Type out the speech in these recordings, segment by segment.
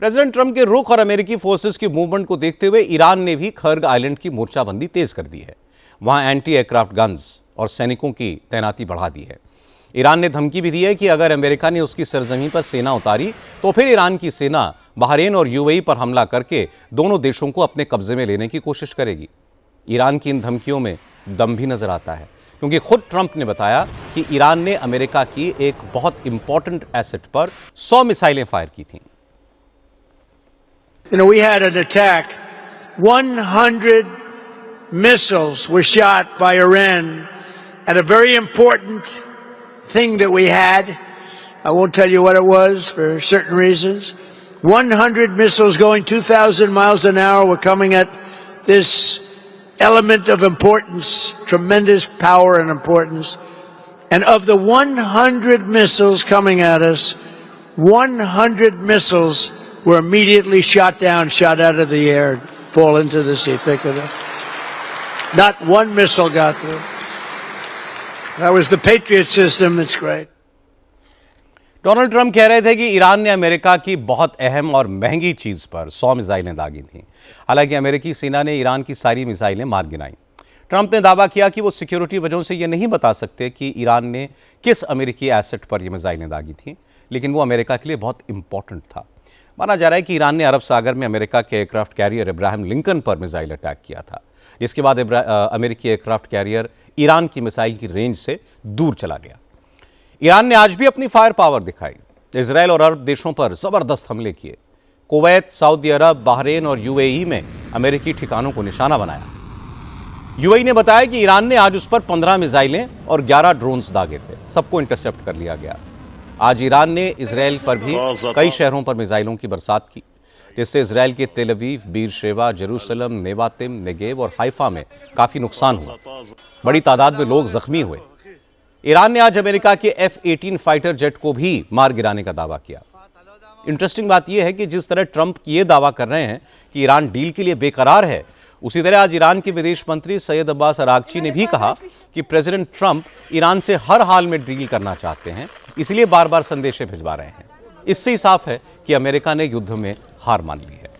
President Trump के रुख और अमेरिकी फोर्सेस की मूवमेंट को देखते हुए ईरान ने भी खर्ग आइलैंड की मोर्चाबंदी तेज कर दी है। वहां एंटी एयरक्राफ्ट गन्स और सैनिकों की तैनाती बढ़ा दी है। ईरान ने धमकी भी दी है कि अगर अमेरिका ने उसकी सरजमीं पर सेना उतारी तो फिर ईरान की सेना बहरीन और यूएई पर हमला करके दोनों देशों को अपने कब्जे में लेने की कोशिश करेगी। ईरान की इन धमकियों में दम भी नजर आता है, क्योंकि खुद ट्रंप ने बताया कि ईरान ने अमेरिका की एक बहुत इंपॉर्टेंट एसेट पर 100 मिसाइलें फायर की थीं। We had an attack. 100 missiles were shot by Iran at a very important thing that we had. I won't tell you what it was for certain reasons. 100 missiles going 2,000 miles an hour were coming at this element of importance, tremendous power and importance. And of the 100 missiles coming at us, 100 missiles were immediately shot down, shot out of the air, fall into the sea. Think of it. Not one missile got through. That was the Patriot system. It's great. Donald Trump कह रहे थे कि Iran ने America की बहुत अहम और महंगी चीज पर 100 मिसाइलें दागी थीं। हालांकि अमेरिकी सेना ने ईरान की सारी मिसाइलें मार गिराईं। ट्रंप ने दावा किया कि वो सिक्योरिटी वजहों से यह नहीं बता सकते कि ईरान ने किस अमेरिकी एसेट पर यह मिसाइलें दागी थीं, लेकिन वो अमेरिका के लिए बहुत इंपॉर्टेंट था। माना जा रहा है कि ईरान ने अरब सागर में अमेरिका के एयरक्राफ्ट कैरियर इब्राहिम लिंकन पर मिसाइल अटैक किया था, जिसके बाद अमेरिकी एयरक्राफ्ट कैरियर ईरान की मिसाइल की रेंज से दूर चला गया। ईरान ने आज भी अपनी फायर पावर दिखाई। इजराइल और अरब देशों पर जबरदस्त हमले किए। कुवैत, सऊदी अरब, बहरीन और यूएई में अमेरिकी ठिकानों को निशाना बनाया। यूएई ने बताया कि ईरान ने आज उस पर 15 मिसाइलें और 11 ड्रोन्स दागे थे। सबको इंटरसेप्ट कर लिया गया। आज ईरान ने इजराइल पर भी कई शहरों पर मिसाइलों की बरसात की, जिससे इजराइल के तेल Aviv, Beersheba, Jerusalem, Nevatim, Negev और हाइफा में काफी नुकसान हुआ। बड़ी तादाद में लोग जख्मी हुए। ईरान ने आज अमेरिका के F-18 फाइटर जेट को भी मार गिराने का दावा किया। इंटरेस्टिंग बात यह है कि जिस तरह ट्रंप ये दावा कर रहे हैं कि ईरान डील के लिए बेकरार है, उसी तरह आज ईरान के विदेश मंत्री सैयद अब्बास अरागची ने भी कहा कि प्रेसिडेंट ट्रंप ईरान से हर हाल में डील करना चाहते हैं, इसलिए बार बार संदेशे भिजवा रहे हैं। इससे ही साफ है कि अमेरिका ने युद्ध में हार मान ली है।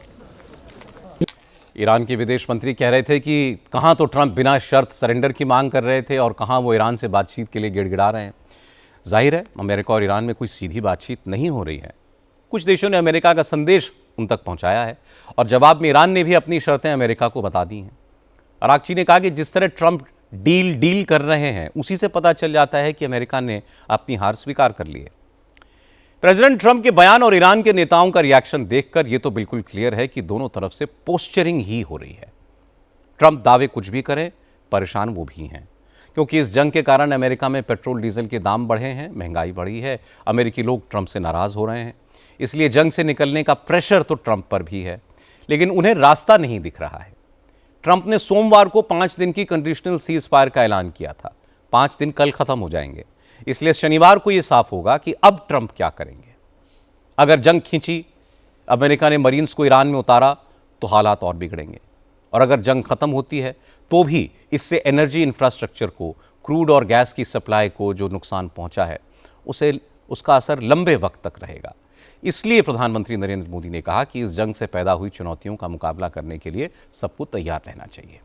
ईरान के विदेश मंत्री कह रहे थे कि कहां तो ट्रंप बिना शर्त सरेंडर की मांग कर रहे थे और कहां वो ईरान से बातचीत के लिए गिड़गिड़ा रहे हैं। जाहिर है अमेरिका और ईरान में कोई सीधी बातचीत नहीं हो रही है। कुछ देशों ने अमेरिका का संदेश उन तक पहुंचाया है और जवाब में ईरान ने भी अपनी शर्तें अमेरिका को बता दी हैं। अरागची ने कहा कि जिस तरह ट्रंप डील कर रहे हैं, उसी से पता चल जाता है कि अमेरिका ने अपनी हार स्वीकार कर ली है। प्रेसिडेंट ट्रंप के बयान और ईरान के नेताओं का रिएक्शन देखकर यह तो बिल्कुल क्लियर है कि दोनों तरफ से पोस्चरिंग ही हो रही है। ट्रंप दावे कुछ भी करें, परेशान वो भी हैं, क्योंकि इस जंग के कारण अमेरिका में पेट्रोल डीजल के दाम बढ़े हैं, महंगाई बढ़ी है, अमेरिकी लोग ट्रंप से नाराज हो रहे हैं। इसलिए जंग से निकलने का प्रेशर तो ट्रंप पर भी है, लेकिन उन्हें रास्ता नहीं दिख रहा है। ट्रंप ने सोमवार को 5 दिन की कंडीशनल सीज फायर का ऐलान किया था। 5 दिन कल खत्म हो जाएंगे, इसलिए शनिवार को यह साफ होगा कि अब ट्रंप क्या करेंगे। अगर जंग खींची, अमेरिका ने मरीन्स को ईरान में उतारा, तो हालात और बिगड़ेंगे। और अगर जंग खत्म होती है तो भी इससे एनर्जी इंफ्रास्ट्रक्चर को, क्रूड और गैस की सप्लाई को जो नुकसान पहुंचा है, उसका असर लंबे वक्त तक रहेगा। इसलिए प्रधानमंत्री नरेंद्र मोदी ने कहा कि इस जंग से पैदा हुई चुनौतियों का मुकाबला करने के लिए सबको तैयार रहना चाहिए।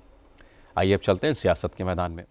आइए अब चलते हैं सियासत के मैदान में।